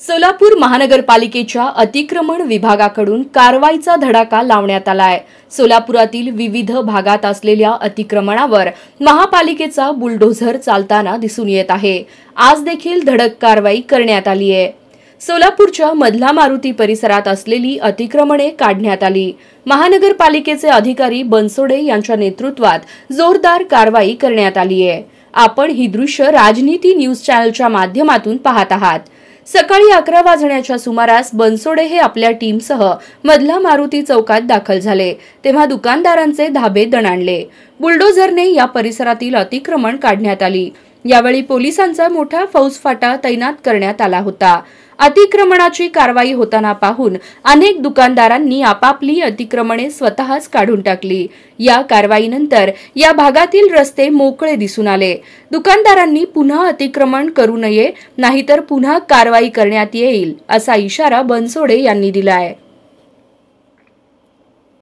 सोलापूर महानगरपालिकेच्या अतिक्रमण विभागाकडून कारवाईचा धडाका लावण्यात आलाय। सोलापुरातील विविध भागात असलेल्या अतिक्रमणावर महापालिकेचा बुलडोझर चालताना दिसून येत आहे। आज देखील धडक कारवाई करण्यात आली आहे। सोलापूरच्या मधला मारुती परिसरात असलेली अतिक्रमणे काढण्यात आली। महानगरपालिकेचे अधिकारी बनसोडे यांच्या नेतृत्वात जोरदार कारवाई करण्यात आली आहे। आपण ही दृश्य राजनीती न्यूज चॅनलच्या माध्यमातून पाहत आहात। सकाळी 11 वाजण्याच्या सुमारास बनसोडे हे आपल्या टीमसह मधला मारुती चौकात दाखल झाले, तेव्हा दुकानदारांचे धाबे दणाणले। बुलडोझरने या परिसरातील अतिक्रमण काढण्यात आली। यावेळी पोलिसांचा मोठा फौजफाटा तैनात करण्यात आला होता। अतिक्रमणाची कारवाई होताना पाहून अनेक दुकानदारांनी आपापली अतिक्रमणे स्वतःच काढून टाकली। या कारवाईनंतर या भागातील रस्ते मोकळे दिसून आले। दुकानदारांनी पुन्हा अतिक्रमण करू नये, नाहीतर पुन्हा कारवाई करण्यात येईल असा इशारा बनसोडे यांनी दिलाय।